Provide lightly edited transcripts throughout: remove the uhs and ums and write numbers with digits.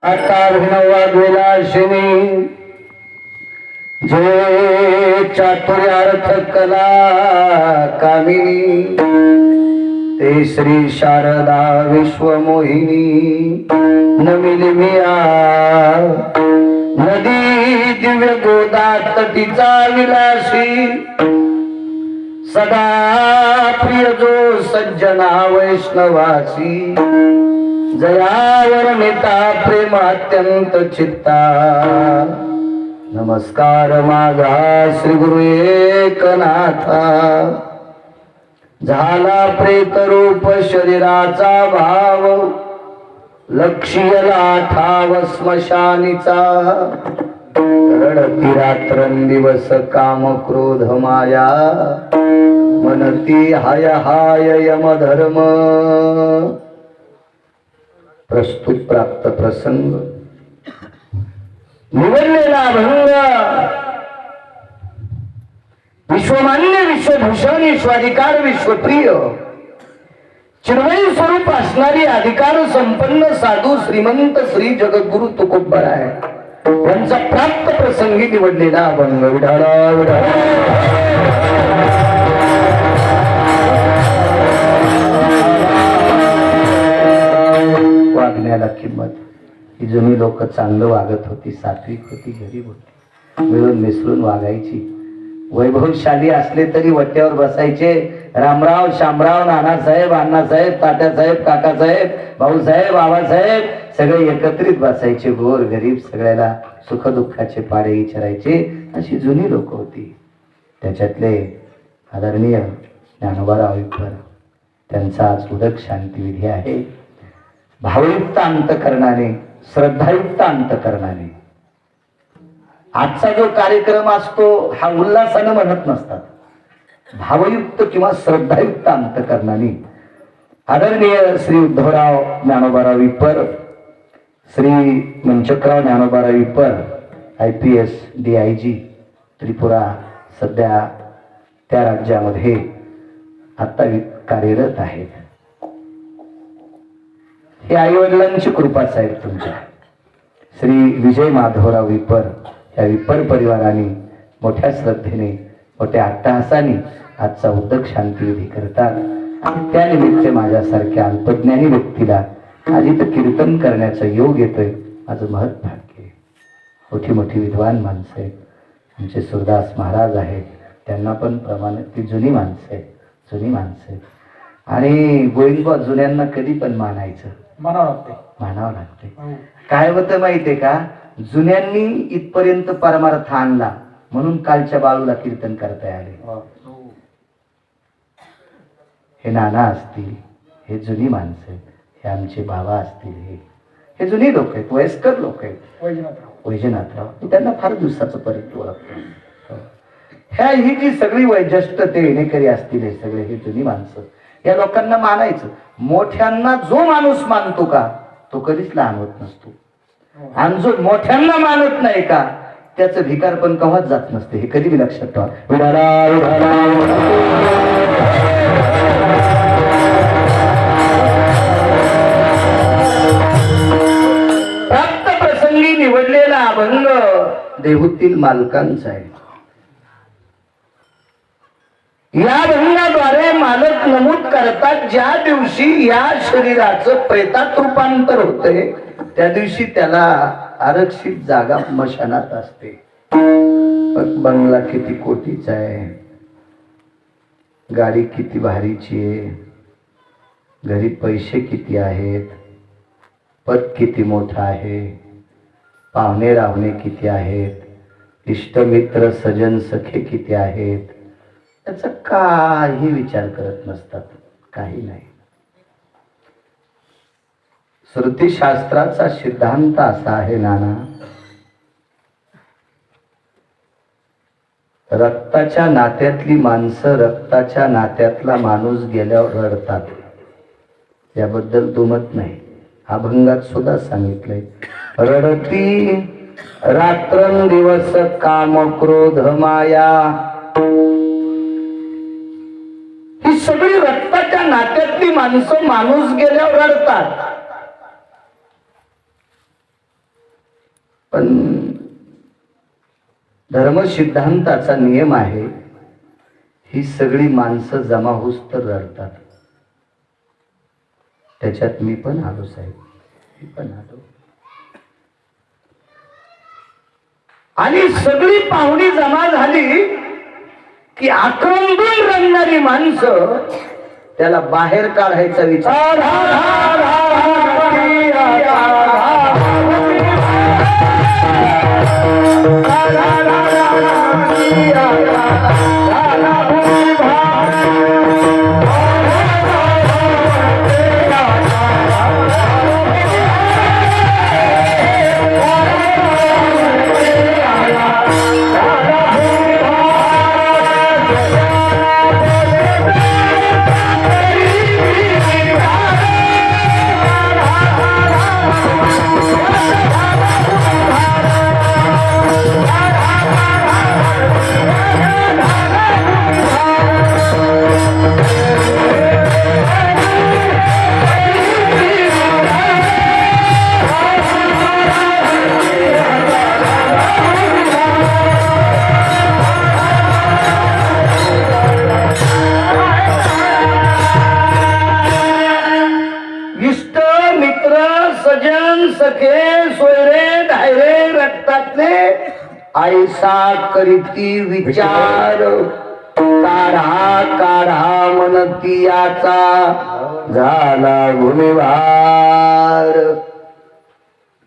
आता अभिनवा विलासिनी जे चातुर्यार्थ कला कामिनी ते श्री शारदा विश्वमोहिनी नमिली मिया नदी दिव्य गोदा तटीचा विलासी सदा प्रिय जो सज्जना वैष्णवासी जयावर नेता प्रेम अत्यंत चित्ता नमस्कार माझा श्री गुरु एकनाथा झाला प्रेत रूप शरीराचा भाव लक्ष्यला ठाव स्मशानीचा रडती रात्रंदिवस काम क्रोध माया मनती हाय हाय यमधर्म प्रस्तुत प्राप्त प्रसंग निवडलेला भंग विश्वमान्य विश्वभूषण विश्वाधिकार विश्वप्रिय चिन्मय स्वरूप असणारी अधिकार संपन्न साधू श्रीमंत श्री जगद्गुरु तुकोबराय यांचा प्राप्त प्रसंगी निवडलेला भंग विढाळा वागण्याला किंमत ही जुनी लोक चांगलं वागत होती, सात्विक होती, गरीब होती, मिळून मिसळून वागायची. वैभवशाली असले तरी वट्यावर बसायचे. रामराव, शामराव, नानासाहेब, अण्णासाहेब, तात्यासाहेब, काकासाहेब, भाऊसाहेब, बाबासाहेब सगळे एकत्रित बसायचे. गोर गरीब सगळ्याला सुखदुःखाचे पाडे विचारायचे. अशी जुनी लोक होती. त्याच्यातले आदरणीय ज्ञानोबाराव विठ्ठल त्यांचा आज उदक शांतिविधी आहे. भावयुक्त अंतकरणाने, श्रद्धायुक्त अंतकरणाने आजचा जो कार्यक्रम असतो हा उल्हासानं म्हणत नसतात. भावयुक्त किंवा श्रद्धायुक्त अंतकरणाने आदरणीय श्री उद्धवराव ज्ञानोबाराव विपर, श्री मंचकराव ज्ञानोबाराव विपर, IPS DIG त्रिपुरा, सध्या त्या राज्यामध्ये आता कार्यरत आहेत. हे आई वडिलांची कृपा साहेब तुमच्या. श्री विजय माधवराव विपर या विपर परिवाराने मोठ्या श्रद्धेने, मोठ्या अट्टहासाने आजचा उदक शांतिविधी करतात. आणि त्यानिमित्त माझ्यासारख्या अल्पज्ञानी व्यक्तीला आज इथं कीर्तन करण्याचा योग येतोय. माझं महत् भाग्य आहे. मोठी मोठी विद्वान माणसं आहेत. आमचे सुरदास महाराज आहेत, त्यांना पण प्रमाणे ती जुनी माणसं आहेत, जुनी माणसं आहेत. आणि गोविंदबा जुन्यांना कधी पण मानायचं, मानावं लागते. काय होतं माहितीये का, जुन्यांनी इथपर्यंत परमार्थ आणला म्हणून कालच्या बाळूला कीर्तन करता आले. हे नाना असतील, हे जुनी माणसं आहेत, हे आमचे बाबा असतील, हे जुनी लोक आहेत, वयस्कर लोक आहेत. वैजनाथराव मी त्यांना फार दिवसाचं परत ओळखतो. ही जी सगळी वैज्येष्ठ ते येणेकरी असतील, हे सगळे हे जुनी माणसं, या लोकांना मानायचं. मोठ्यांना जो माणूस मानतो का तो कधीच लहान होत नसतो. आणि जो मोठ्यांना मानत नाही का त्याचं भिकार पण कवाच जात नसते. हे कधी बी लक्षात ठेवा. प्राप्त प्रसंगी निवडलेला अभंग देहूतील मालकांचा आहे. या अभंगाद्वारे मालक नमूद करतात, ज्या दिवशी या शरीराचं प्रेतात रूपांतर होते त्या दिवशी त्याला आरक्षित जागा मशानात असते. बंगला किती कोटीचा आहे, गाडी किती भारीची आहे, घरी पैसे किती आहेत, पद किती मोठं आहे, पाहुणे रावणे किती आहेत, इष्टमित्र सजन सखे किती आहेत, त्याचा काही विचार करत नसतात. काही नाही. श्रुतीशास्त्राचा सिद्धांत असा आहे नाना, रक्ताच्या नात्यातली माणसं रक्ताच्या नात्यातला माणूस गेल्यावर रडतात. याबद्दल दुमत नाही. अभंगात सुद्धा सांगितलंय, रडती रात्रंदिवस काम क्रोध माया. ही सगळी रक्ताच्या नात्यातली माणसं माणूस गेल्यावर रडतात. पण धर्मसिद्धांताचा नियम आहे, ही सगळी माणसं जमा होऊस तर रडतात. त्याच्यात मी पण आलो साहेब, मी पण आलो. आणि सगळी पाहुणी जमा झाली की आक्रंदून रंगणारी माणसं त्याला बाहेर काढायचा विचार. ऐसा करीती विचार, काढा काढा म्हणती याचा झाला गुन्हेगार.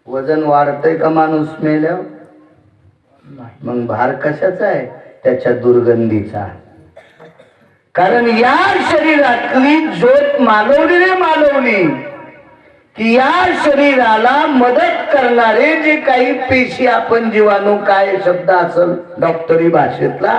वजन वाढतंय का माणूस मेल्या? मग भार कशाचा आहे? त्याच्या दुर्गंधीचा. कारण या शरीरातली ज्योत मालवली की या शरीराला मदत करणारे जे काही पेशी, आपण जीवाणू, काय शब्द असेल डॉक्टरी भाषेतला,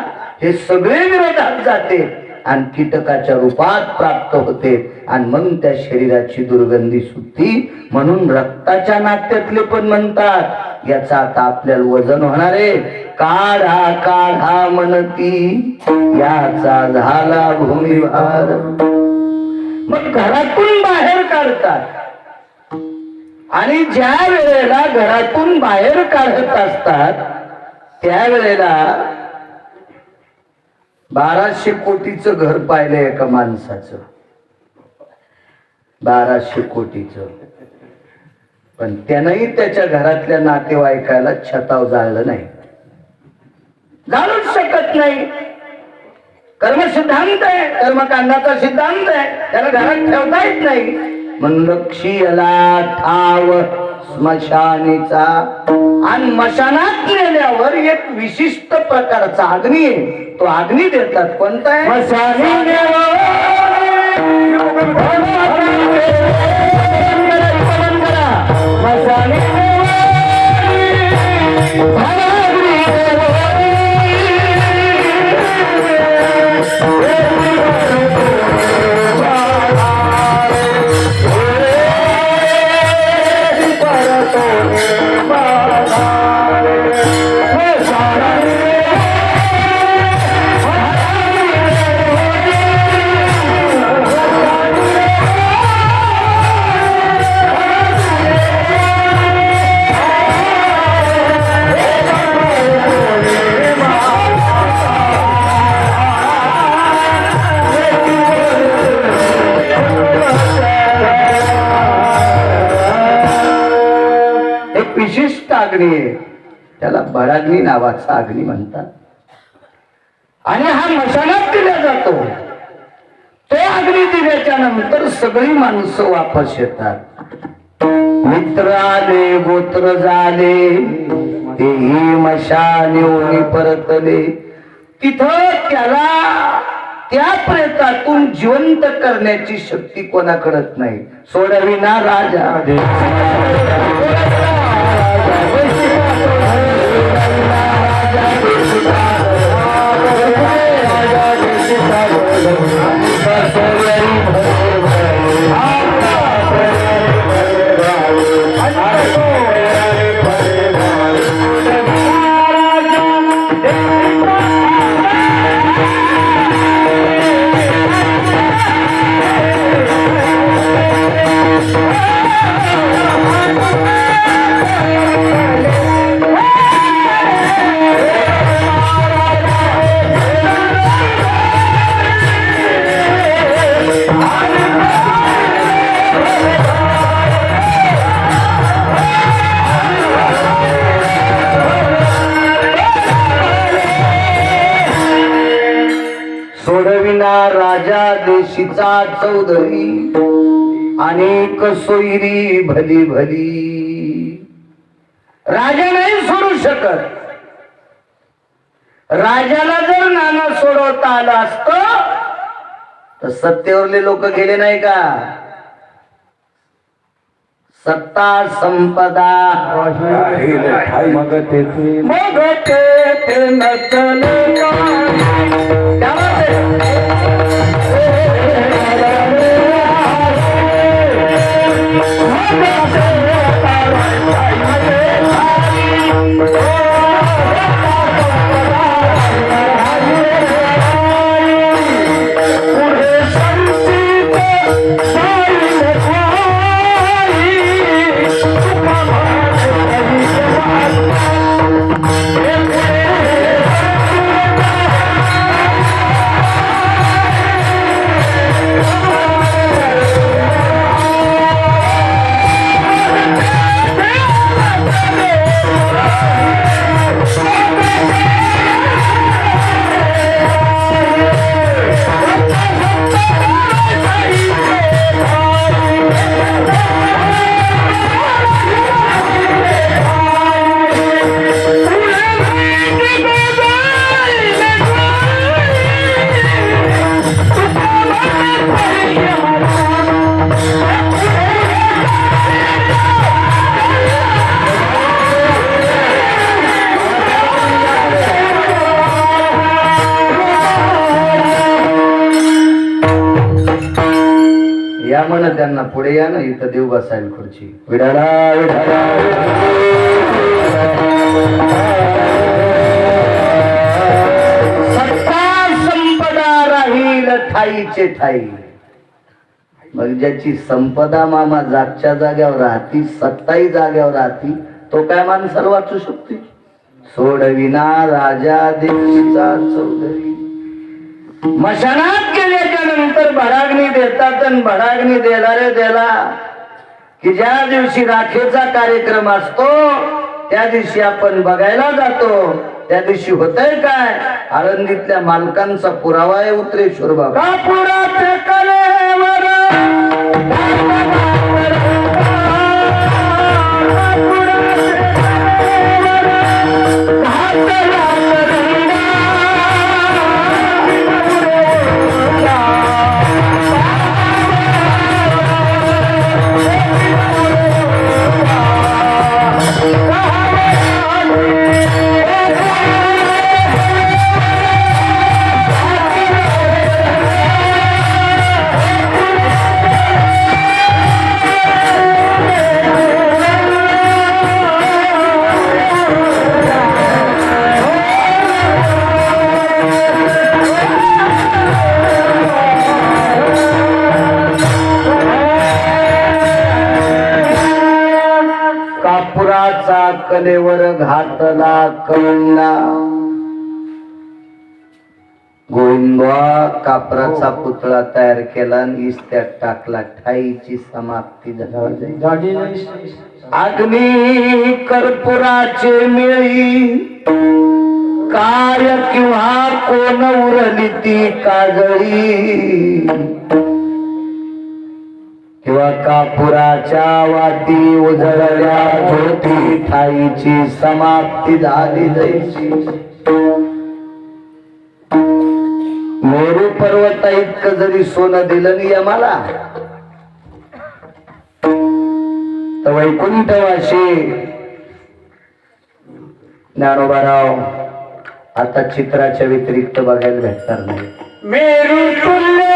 हे सगळे विरोधात जाते आणि कीटकाच्या रूपात प्राप्त होते आणि मग त्या शरीराची दुर्गंधी सुटती. म्हणून रक्ताच्या नात्यातले पण म्हणतात याचा आता आपल्याला वजन होणार आहे. काढा काढा म्हणती याचा झाला भूमिभार. मग घरातून बाहेर काढतात आणि ज्या वेळेला घरातून बाहेर काढत असतात त्यावेळेला 1200 कोटीचं घर पाहिलंय एका माणसाचं, 1200 कोटीचं. पण त्यानंही त्याच्या घरातल्या नातेवाईकाला छताव जाळलं नाही, जाळूच शकत नाही. कर्म सिद्धांत आहे, कर्मकांडाचा सिद्धांत आहे, त्याला घरात ठेवता येत नाही. लक्षीला ठाव स्मशानीचा, आणि मशानात नेल्यावर एक विशिष्ट प्रकारचा अग्नी आहे, तो अग्नी देतात. कोणता आहे? मशानी. विशिष्ट अग्नी आहे, त्याला बडाग्नी नावाचा अग्नी म्हणतात. आणि हा मशानात दिला जातो. तो अग्नी दिल्याच्या नंतर सगळी माणसं वापस येतात. मित्र आले गोत्र झाले, तेही मशानी परतले. तिथं त्याला त्या प्रेतातून जिवंत करण्याची शक्ती कोणाकडत नाही, सोडविना राजा. राजा देशीचा चौधरी, अनेक सोयरी भली भली. राजा नाही सोडू शकत. राजाला जर नाना सोडवता आलं असतं तर सत्तेवरले लोक गेले नाही का? सत्ता संपदा मग तेथे नचले या म्हण त्यांना पुढे या ना, इथं देव बसायला खुर्ची. विडाला विडाला सत्ता संपदा राहील ठाईचे ठाई. मग ज्याची संपदा मामा जागच्या जाग्यावर राहती, सत्ताही जाग्यावर राहती, तो काय माणसाला वाचू शकते? सोडविना राजा देशीचा चौधरी. मशानात गेल्याच्या नंतर भडागणी देतात आणि भडागणी देणारे द्याला की ज्या दिवशी राखेचा कार्यक्रम असतो त्या दिवशी आपण बघायला जातो. त्या दिवशी होतंय काय? आळंदीतल्या मालकांचा पुरावा आहे उतरेश्वर बाबा. पुराचे कलेवर कापुराचा कलेवर घातला कळला. गोविंदवा कापराचा पुतळा तयार केला आणि इस्त्यात टाकला. ठाईची समाप्ती झाली. अग्नी कर्पुराचे मिळी काय किंवा कोण उरली ती काजळी. किंवा कापुराच्या वाती उजळल्या होती. ठाईची समाप्ती झाली जैसी. मेरू पर्वता इतकं जरी सोनं दिलं नाही आम्हाला तर वैकुंठवाशी ज्ञानोबाराव आता चित्राच्या व्यतिरिक्त बघायला भेटणार नाही. मेरू तुल्य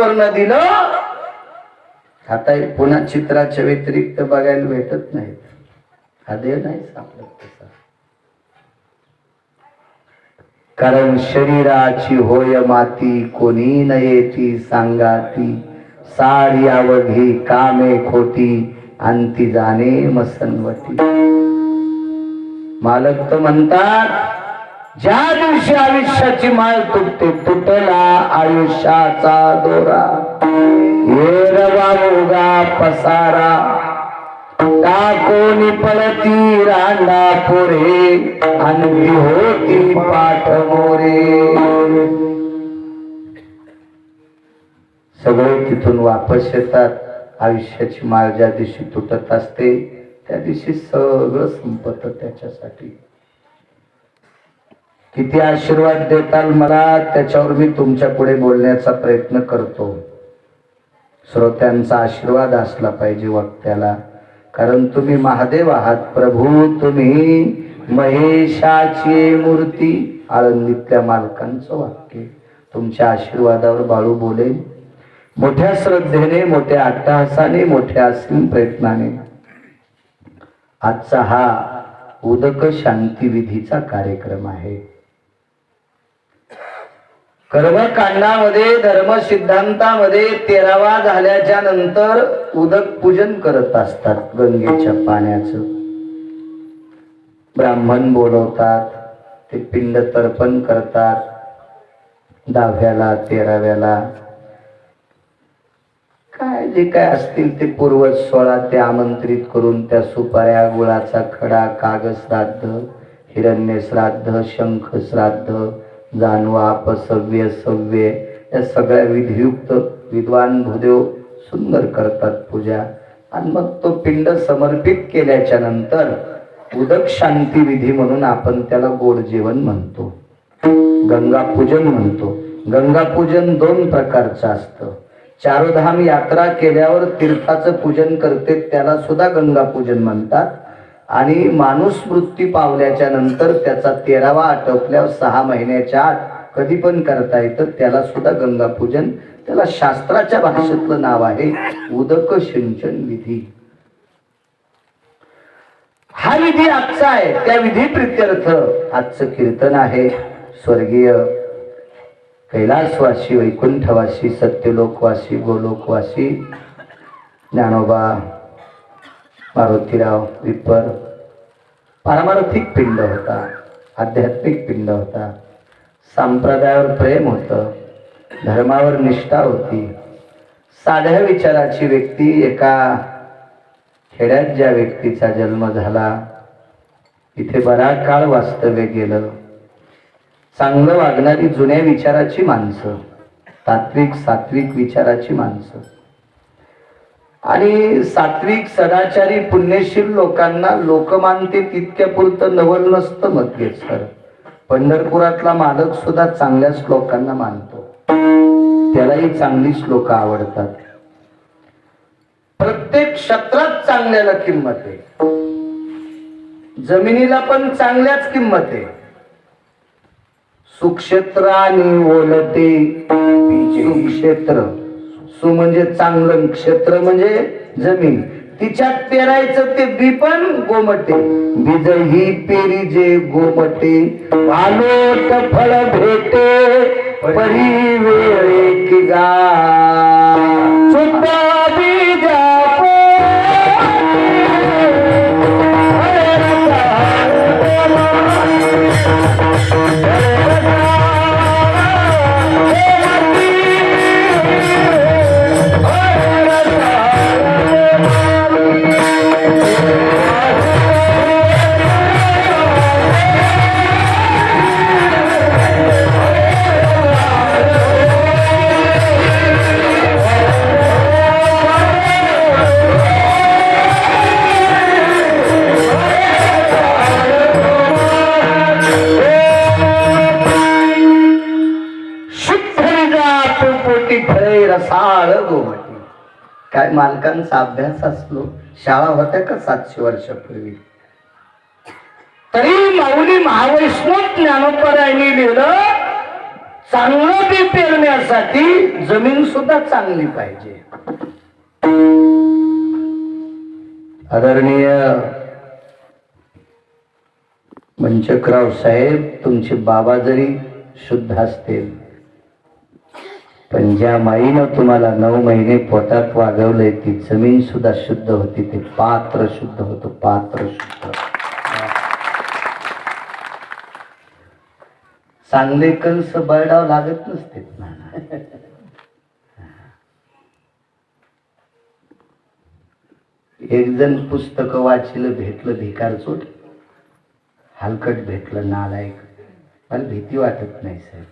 वर्ण दिलं. आता हे पुन्हा चित्राच्या व्यतिरिक्त बघायला भेटत नाही. हा देव नाही सापडत तसा. कारण शरीराची होय माती, कोणी न येती सांगाती. सारी अवघी कामे खोटी, अंती जाणे मसनवटी. मालक तर म्हणतात, ज्या दिवशी आयुष्याची माळ तुटते, तुटला आयुष्याचा दोरा. येरवा मोगा पसारा, टाकोनी पळती रांडा पोरे, अंती होती पाठ मोरे. सगळे तिथून वापस येतात. आयुष्याची माळ ज्या दिवशी तुटत असते, त्या दिवशी सगळं संपत त्याच्यासाठी. किती आशीर्वाद देताल मला, त्याच्यावर मी तुमच्या पुढे बोलण्याचा प्रयत्न करतो. श्रोत्यांचा आशीर्वाद असला पाहिजे वक्त्याला. कारण तुम्ही महादेव आहात प्रभू, तुम्ही महेशाची मूर्ती. आळंदीतल्या मालकांचं वाक्य. तुमच्या आशीर्वादावर बाळू बोलेल. मोठ्या श्रद्धेने, मोठ्या अट्टहासाने, मोठ्या असीम प्रयत्नाने आजचा हा उदक शांती विधीचा कार्यक्रम आहे. कर्मकांडामध्ये, धर्म सिद्धांतामध्ये 13वा झाल्याच्या नंतर उदक पूजन करत असतात गंगेच्या पाण्याचं. ब्राह्मण बोलवतात, ते पिंड तर्पण करतात. 10व्याला 13व्याला काय जे काय असतील ते पूर्वज 16 ते आमंत्रित करून त्या सुपाऱ्या, गुळाचा खडा, कागद श्राद्ध, हिरण्य श्राद्ध, शंख श्राद्ध, जानवा, अपसव्य, सव्य, या सगळ्या विधियुक्त विद्वान भूदेव सुंदर करतात पूजा. आणि मग तो पिंड समर्पित केल्याच्या नंतर उदक शांती विधी म्हणून आपण त्याला गोड जेवण म्हणतो, गंगा पूजन म्हणतो. गंगा पूजन 2 प्रकारचं असतं. चारोधाम यात्रा केल्यावर तीर्थाचं पूजन करते, त्याला सुद्धा गंगा पूजन म्हणतात. आणि माणूस मृत्यू पावल्याच्या नंतर त्याचा 13वा आटोपल्यावर 6 महिन्याच्या आत कधी पण करता येतं, त्याला सुद्धा गंगा पूजन. त्याला शास्त्राच्या भाषेतलं नाव आहे उदक सिंचन विधी. हा विधी आजचा आहे. त्या विधी प्रित्यर्थ आजचं कीर्तन आहे. स्वर्गीय कैलासवासी, वैकुंठवासी, सत्यलोकवासी, गोलोकवासी ज्ञानोबा मारुतीराव विपर. पारमार्थिक पिंड होता, आध्यात्मिक पिंड होता. संप्रदायावर प्रेम होतं, धर्मावर निष्ठा होती. साध्या विचाराची व्यक्ती. एका खेड्यात ज्या व्यक्तीचा जन्म झाला, इथे बराच काळ वास्तव्य गेलं. चांगलं वागणारी, जुन्या विचाराची माणसं, तात्विक सात्विक विचाराची माणसं. आणि सात्विक सदाचारी पुण्यशील लोकांना लोकमानते तितक्या पुरतं नवल नसतं मत सर. पंढरपुरातला मालक सुद्धा चांगल्याच लोकांना मानतो, त्यालाही चांगलीच लोक आवडतात. प्रत्येक क्षेत्रात चांगल्याला किंमत आहे. जमिनीला पण चांगल्याच किंमत आहे. सुक्षेत्राने ओलते सुक्षेत्र. सु म्हणजे चांगलं, क्षेत्र म्हणजे जमीन. तिच्यात पेरायचं ते बी पण गोमटे. बीज ही पेरी जे गोमटे, भालोट फळ भेटे परी वेळे की गा. सुद्धा बीजा रसाळ गोमटी. काय मालकांचा अभ्यास असलो. शाळा होत्या का 700 वर्षापूर्वी. तरी माऊली महावैष्णव ज्ञानोबरायांनी लिहिलं, चांगलं बी पेरण्यासाठी जमीन सुद्धा चांगली पाहिजे. आदरणीय मंचकराव साहेब, तुमचे बाबा जरी शुद्ध असतील, पण ज्या माईनं तुम्हाला 9 महिने पोटात वागवलंय ती जमीन सुद्धा शुद्ध होती, ते पात्र शुद्ध होतं, पात्र शुद्ध. चांगले कंस बळडाव लागत नसते ना. एक जण पुस्तक वाचलं, भेटलं भिकार चोट, हलकट भेटलं नालायक. मला भीती वाटत नाही साहेब.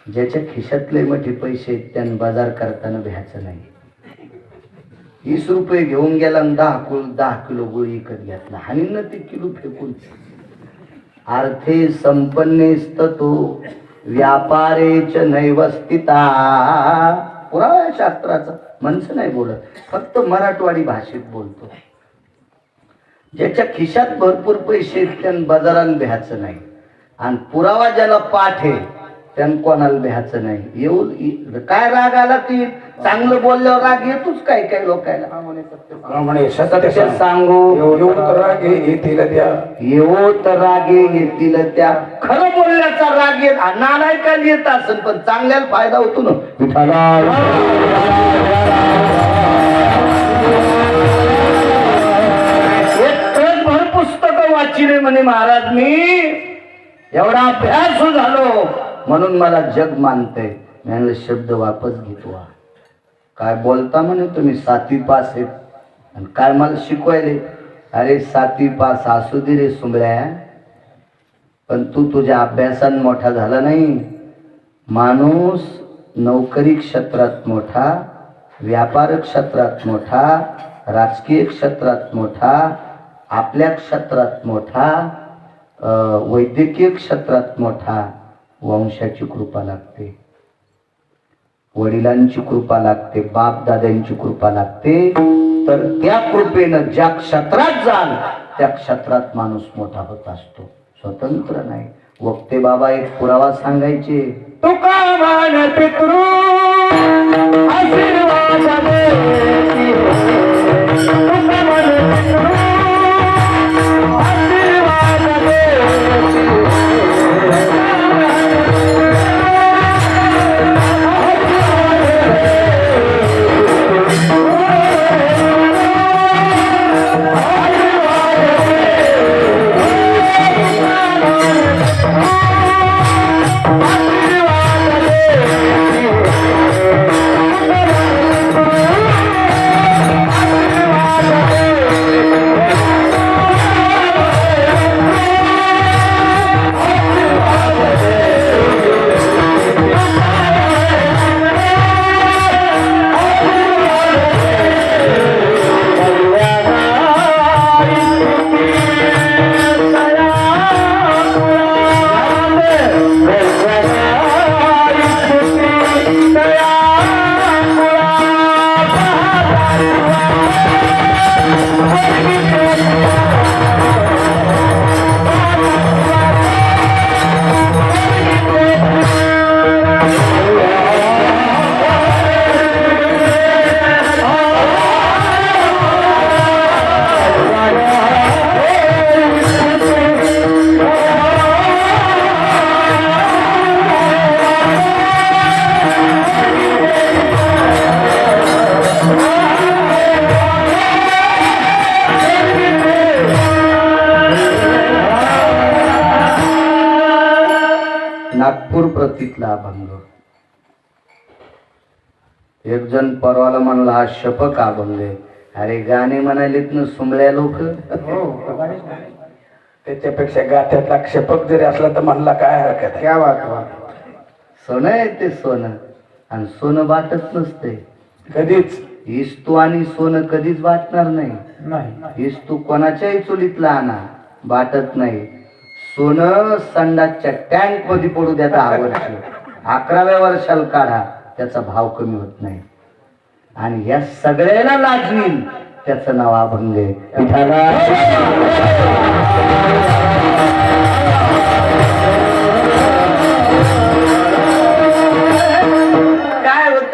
ज्याच्या खिशातले मोठे पैसे त्यानं बाजार करताना भ्यायचं नाही. 20 रुपये घेऊन गेला आणि 10 किलो गुळी विकत घेतला, आणि न ते किलो फेकून. अर्थे संपन्नेस्ततो व्यापारेच नैवस्थिता. पुराव्या शास्त्राचा माणसं नाही बोलत, फक्त मराठवाडी भाषेत बोलतो. ज्याच्या खिशात भरपूर पैसे त्यानं बाजाराला भ्यायचं नाही, आणि पुरावा ज्याला पाठ आहे त्यानं कोणाला भ्यायचं नाही. येऊन काय राग आला की चांगलं बोलल्यावर राग येतोच काय काय लोकायला. सत्य सांगू येऊ तर रागे येतील त्या. खरं बोलण्याचा राग येत, नालायकाला येत असेल, पण चांगल्याला फायदा होतो ना. भर पुस्तकं वाचिले म्हणे महाराज मी, एवढा अभ्यास झालो म्हणून मला जग मानते. मी शब्द वापस घेतो. काय बोलता म्हणे तुम्ही 7वी पास आहेत, आणि काय मला शिकवायले. अरे 7वी पास असू दे रे सुंबळ्या, पण तू तुझ्या अभ्यासात मोठा झाला नाही. माणूस नोकरी क्षेत्रात मोठा, व्यापार क्षेत्रात मोठा, राजकीय क्षेत्रात मोठा, आपल्या क्षेत्रात मोठा, वैद्यकीय क्षेत्रात मोठा. वंशाची कृपा लागते, वडिलांची कृपा लागते, बाप दादांची कृपा लागते. तर त्या कृपेनं ज्या क्षेत्रात जाल त्या क्षेत्रात माणूस मोठा होत असतो, स्वतंत्र नाही. वक्ते बाबा एक पुरावा सांगायचे. तुका मान पितृ आशीर्वाद देती, तुका मान पितृ आशीर्वाद देती. नागपूर प्रतीतला अभंग. एक जण परवाला म्हणला हा शपक अभंग आहे. अरे गाणे म्हणालेत ना सुंबळ्या लोक, त्याच्यापेक्षा गात्यातला क्षपक जरी असला तर म्हणला काय हरकत आहे. क्या बात. सोनं आहे ते सोनं, आणि सोनं बाटत नसते कधीच. इस्तू आणि सोनं कधीच बाटणार नाही. इस्तू कोणाच्याही चुलीतला आणा, बाटत नाही. सोनं संडासच्या टँक मध्ये पडू द्या 10 वर्ष, 11व्या वर्षाला काढा, त्याचा भाव कमी होत नाही. आणि या सगळ्याला लाजवील त्याचं नाव अभंग आहे. विठाला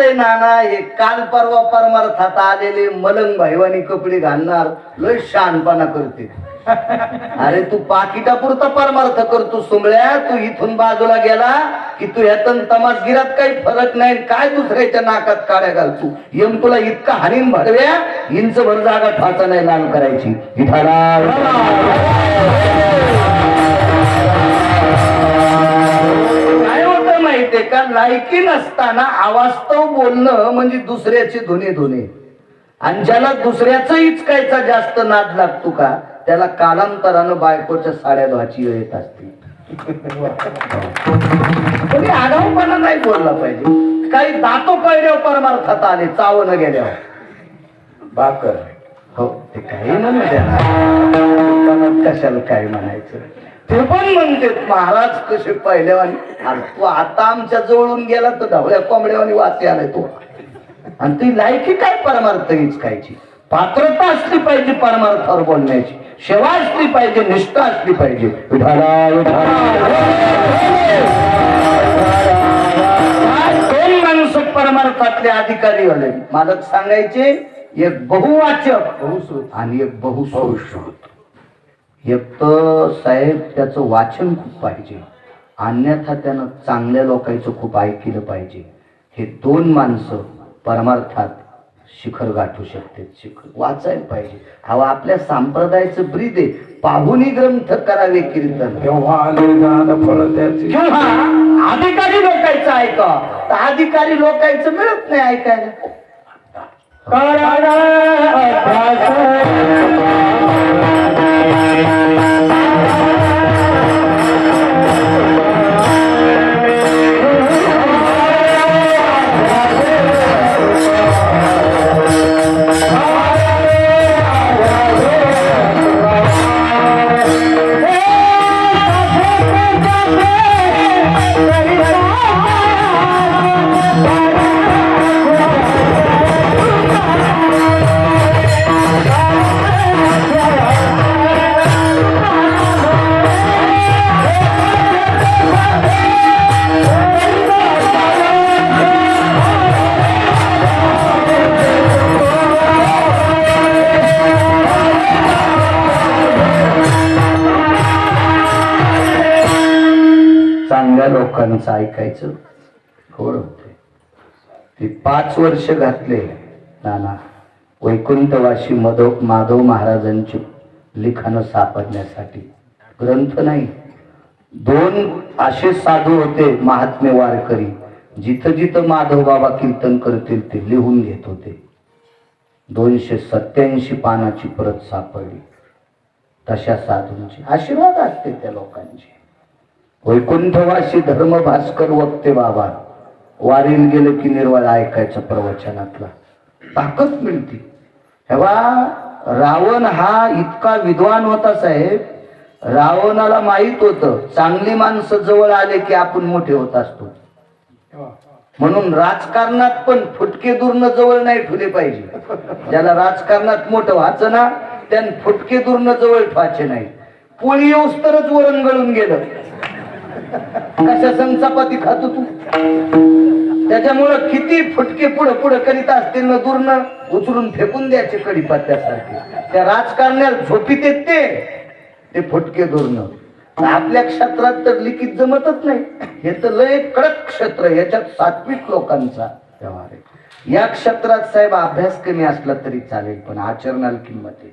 वाटतंय नाना हे काल परवा परमार्थात आलेले मलंग भाईवानी कपडे घालणार लय शहाणपणा करते. अरे तू पाकिटापुरता परमार्थ करतो सुमळ्या. तू इथून बाजूला गेला की तू ह्यातून तमासगिरात काही फरक नाही. काय दुसऱ्याच्या नाकात काड्या घालतो. यम तुला इतका हानीन भरव्या इंच भर जागा ठाचा नाही लाल करायची. काय होतं माहितीये का, लायकी नसताना अवास्तव बोलणं म्हणजे दुसऱ्याचे धुणे धुणे. आणि ज्याला दुसऱ्याचं इचकायचा जास्त नाद लागतो का त्याला कालांतरानं बायकोच्या साड्या धुवायची वेळ येत असते. कोणी आगाऊपणा नाही बोलला पाहिजे. काही दातो कळल्यावर परमार्थात आले चावणं गेल्यावर भाकर. हो ते काही म्हणू द्या, कशाला काय म्हणायचं. ते पण म्हणते महाराज कसे पहिल्यावानी. तू आता आमच्या जवळून गेला तर ढवळ्या कोंबड्यावानी वाचे आलाय तो. आणि ती लायकी काय परमार्थ हिचकायची. पात्रता असली पाहिजे परमार्थावर बोलण्याची. सेवा असली पाहिजे, निष्ठा असली पाहिजे. दोन माणसं परमार्थातले अधिकारी झाले. मालक सांगायचे एक बहुवाचक आणि एक बहुश्रुत. एक तर साहेब त्याचं वाचन खूप पाहिजे, अन्यथा त्यानं चांगल्या लोकांचं खूप ऐकलं पाहिजे. हे दोन माणसं परमार्थात शिखर गाठू शकते. शिखर वाचायला पाहिजे. अहो आपल्या संप्रदायाचं ब्रीद आहे, पाहुणी ग्रंथ करावे कीर्तन. अधिकारी लोकांचं ऐका तर अधिकारी लोकांचं मिळत नाही ऐकायला. चांगल्या लोकांचं ऐकायचं थोड होते. ते 5 वर्ष घातले नाना वैकुंठवासी माधव महाराजांची लिखाणं सापडण्यासाठी. ग्रंथ नाही. 2 असे साधू होते महात्मे वारकरी, जिथं जिथं माधव बाबा कीर्तन करतील ते लिहून घेत होते. 287 पानाची प्रत सापडली. तशा साधूंचे आशीर्वाद असते त्या लोकांचे. वैकुंठवासी धर्म भास्कर वक्ते बाबा वारील गेलं की निर्वाळ ऐकायचं प्रवचनातला ताकद मिळते. तेव्हा रावण हा इतका विद्वान होता साहेब. रावणाला माहित होतं चांगली माणसं जवळ आले की आपण मोठे होत असतो. म्हणून राजकारणात पण फुटके दुर्ण जवळ नाही ठेवले पाहिजे. ज्याला राजकारणात मोठं व्हायचं ना त्यानं फुटके दुर्ण जवळ ठेवायचे नाही. पोळी येऊस तरच वरण गळून गेलं. कशा संग चपाती खातो तू. त्याच्यामुळं किती फुटके पुढं पुढं करीत असतील ना दुर्ण उचलून फेकून द्यायचे कडीपत्त्यासारखे. त्या राजकारण्याला झोपीत येत ते फुटके दुर्ण. आपल्या क्षेत्रात तर लिखित जमतच नाही. हे तर लय कडक क्षेत्र. याच्यात सात्विक लोकांचा व्यवहार आहे. या क्षेत्रात साहेब अभ्यास कमी असला तरी चालेल पण आचरणाला किंमत आहे.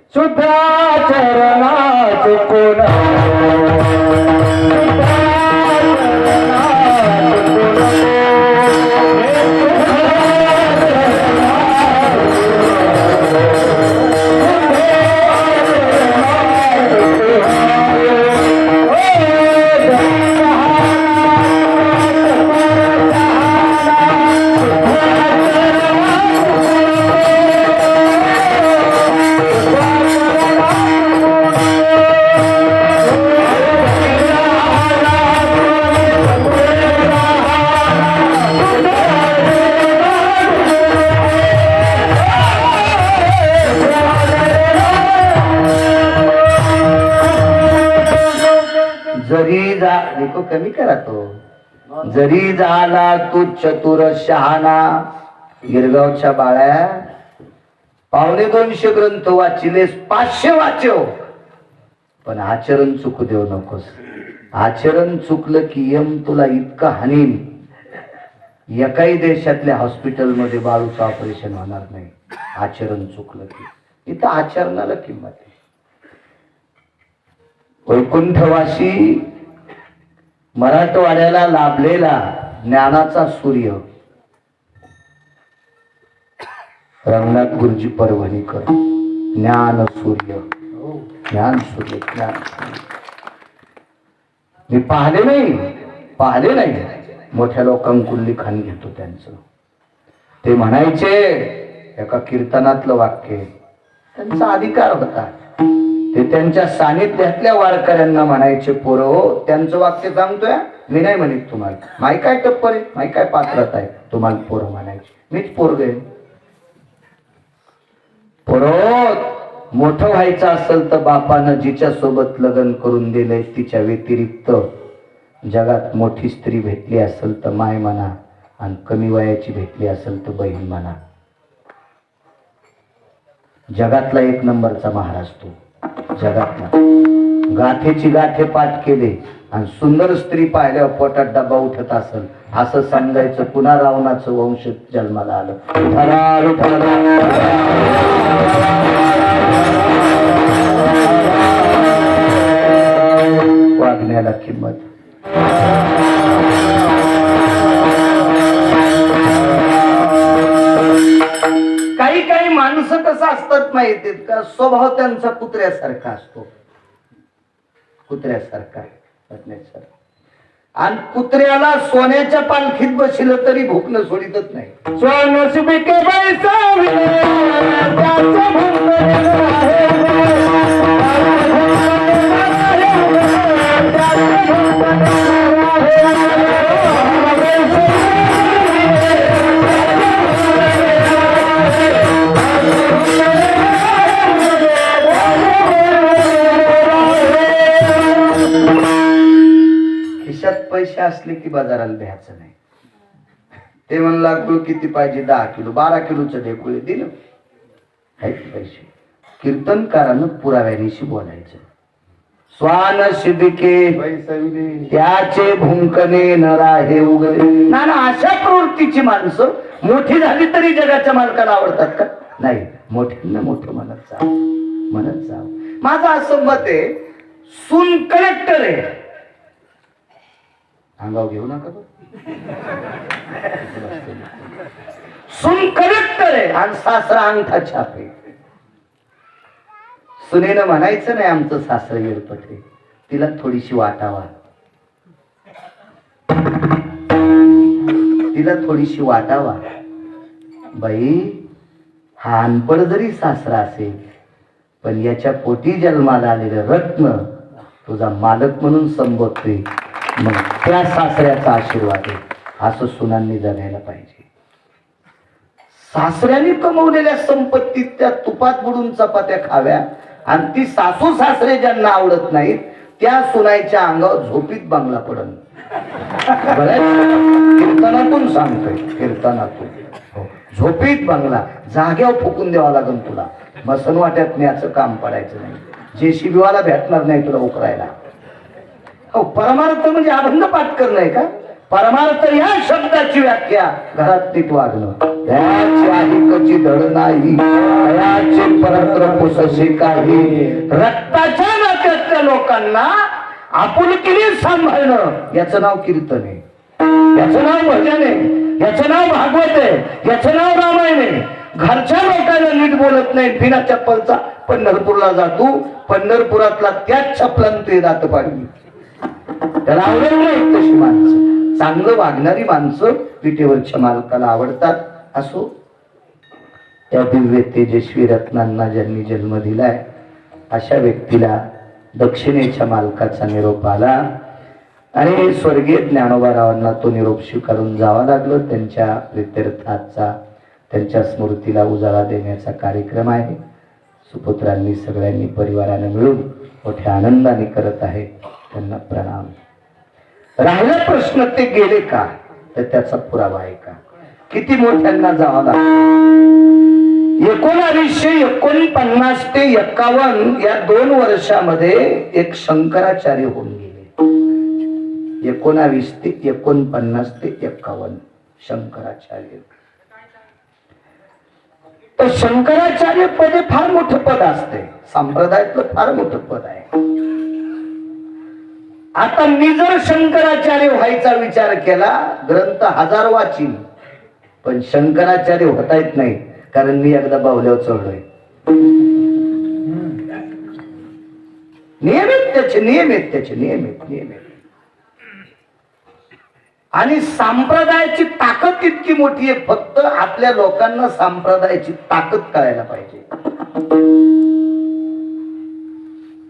जरी जा कमी करा तो. जरी झाला तू चतुर शहाणा गिरगावच्या बाळ्या 250 ग्रंथ वाचिलेस, 500 वाचव, पण आचरण चुकू देऊ नकोस. आचरण चुकलं की यम तुला इतकं हानीन, एकाही देशातल्या हॉस्पिटलमध्ये बाळूचं ऑपरेशन होणार नाही. आचरण चुकलं की. इथं आचरणाला किंमत आहे. वैकुंठवासी मराठवाड्याला लाभलेला ज्ञानाचा सूर्य रंगनाथ गुरुजी परभणीकर, ज्ञान सूर्य, ज्ञान सूर्य, ज्ञान सूर्य. मी पाहिले नाही मोठ्या लोकांकडून लिखाण घेतो त्यांचं. ते म्हणायचे, एका कीर्तनातलं वाक्य, त्यांचा अधिकार होता, ते त्यांच्या सानिध्यातल्या वारकऱ्यांना म्हणायचे, पोरं हो, त्यांचं वाक्य सांगतोय, मी नाही म्हणत तुम्हाला, माई काय टप्पर आहे, माई काय पात्रता आहे तुम्हाला पोरं म्हणायचे. मीच पोरग आहे. पोरं, मोठं व्हायचं असेल तर बापानं जिच्या सोबत लग्न करून दिलंय तिच्या व्यतिरिक्त जगात मोठी स्त्री भेटली असेल तर माय म्हणा, आणि कमी वयाची भेटली असेल तर बहीण म्हणा. जगातला 1 नंबरचा महाराज तो, जगातला. गाठेची गाठे पाठ केले आणि सुंदर स्त्री पाहिल्यावर पोटात डबा उठत असेल असं समजायचं, पुन्हा रावणाचं वंश जन्माला आलं. वागण्याला किंमत. काही माणसं कसं असतात माहितीत का, स्वभाव त्यांचा कुत्र्यासारखा असतो, कुत्र्यासारखा. आणि कुत्र्याला सोन्याच्या पालखीत बसलं तरी भूकणं सोडितच नाही. पैसे असले की बाजाराला भ्यायचं नाही. ते म्हणला किती पाहिजे, 10 किलो 12 किलोचं ढेकुळे दिलं, आहेत पैसे. कीर्तनकारानं पुराव्यानिशी बोलायचं. स्वान शिबिके त्याचे भुंकणे न राहे उगले. ना अशा प्रवृत्तीची माणसं मोठी झाली तरी जगाच्या मालकाला आवडतात का? नाही. मोठ्यांना मोठं म्हणत जाव. माझं असं मत आहे, सून कलेक्टर आहे, अंगाव घेऊ नका. सून कलेक्टर आहे आणि सासरा अंगठा छापे. सुनेनं म्हणायचं नाही आमचं सासर येळपट आहे, तिला थोडीशी वाटावा, तिला थोडीशी वाटावा. बाई, हा अनपड जरी सासरा असेल पण याच्या पोटी जन्माला आलेलं रत्न तुझा मालक म्हणून संबोधतोय, मग त्या सासऱ्याचा आशीर्वाद आहे. असं सुनांनी जगायला पाहिजे. सासऱ्याने कमवलेल्या संपत्तीत त्या तुपात बुडून चपात्या खाव्या, आणि ती सासू सासरे ज्यांना आवडत नाहीत त्या सुनायच्या अंगावर झोपीत बांगला पडन. कीर्तनातून सांगतोय, कीर्तनातून. झोपीत बांगला जाग्यावर फुकून द्यावा लागेल तुला. मसनवाट्यात न्याचं काम पडायचं नाही. जेसीबीवाला भेटणार नाही तुला उकरायला. परमार्थ म्हणजे अभंग पाठ करणं आहे का? परमार्थ या शब्दाची व्याख्या घरात नीट वागणं. याची अधिकची धड नाही, याचे परत्र पुससे काही. रक्ताच्या नात्यातल्या लोकांना आपुलकीने सांभाळणं याचं नाव कीर्तन आहे, याचं नाव भजन आहे, याचं नाव भागवत आहे, याचं नाव रामायण आहे. घरच्या लोकांना नीट बोलत नाही, बिना चप्पलचा पंढरपूरला जातो, पंढरपुरातला त्याच चप्पलान ते दात पाडली. त्याला आवडत नाही तशी माणसं. चांगलं वागणारी माणसं पिठेवरच्या मालकाला आवडतात. असो, त्या दिव्य तेजस्वी रत्नांना ज्यांनी जन्म दिलाय अशा व्यक्तीला दक्षिणेच्या मालकाचा निरोप आला आणि स्वर्गीय ज्ञानोबारावांना तो निरोप स्वीकारून जावा लागलं. त्यांच्या प्रित्यर्थाचा, त्यांच्या स्मृतीला उजाळा देण्याचा कार्यक्रम आहे. सुपुत्रांनी सगळ्यांनी परिवाराने मिळून मोठ्या आनंदाने करत आहे. त्यांना प्रणाम. राहिला प्रश्न ते गेले का, तर त्याचा पुरावा आहे का? किती मोठ्यांना जावं लागतं. 1949 ते 51 या 2 वर्षामध्ये एक शंकराचार्य होऊन गेले. 19 ते 49 ते 51 शंकराचार्य. तर शंकराचार्य पद हे फार मोठं पद असते, संप्रदायातलं फार मोठं पद आहे. आता मी जर शंकराचार्य व्हायचा विचार केला, ग्रंथ 1000 वाचीन, पण शंकराचार्य होता येत नाही, कारण मी एकदा बावल्यावर चढलोय. नियमित त्याचे आणि संप्रदायाची ताकद तितकी मोठी आहे. फक्त आपल्या लोकांना संप्रदायाची ताकद कळायला पाहिजे.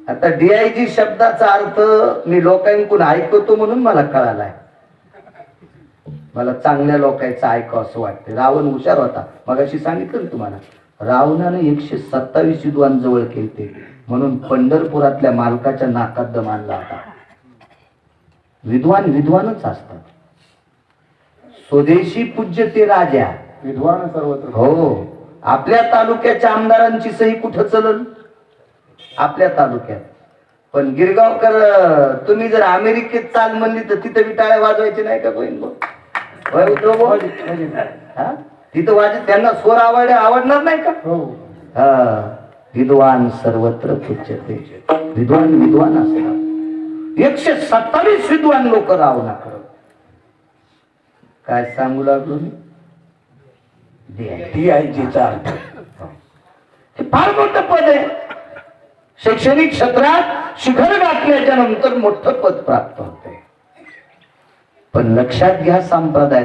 आता DIG शब्दाचा अर्थ मी लोकांकडून ऐकतो म्हणून मला कळालाय. मला चांगल्या लोकांचं ऐकावं असं वाटतं. रावण हुशार होता, मगाशी सांगितलं ना तुम्हाला. रावणाने 127 विद्वान जवळ केले, म्हणून पंढरपुरातल्या मालकाच्या नाकात दम आणला होता. विद्वानच असतात. स्वदेशी पूज्य ते राजा, विद्वान सर्वत्र. हो. आपल्या तालुक्याच्या आमदारांची सही कुठं चलल? आपल्या तालुक्यात. पण गिरगावकर, तुम्ही जर अमेरिकेत चाल म्हणली तर तिथं विटाळ्या वाजवायचे नाही का बहीण? तिथं वाजत त्यांना स्वर आवडणार नाही का? विद्वान सर्वत्र पूज्यते. विद्वान असतात. 127 विद्वान लोक रावणा करत. काय सांगू लागलो मी? DIGचा अर्थ हे फार मोठं पद आहे. शैक्षणिक क्षेत्रात शिखर गाठल्याच्या नंतर मोठं पद प्राप्त होते. पण लक्षात घ्या, संप्रदाय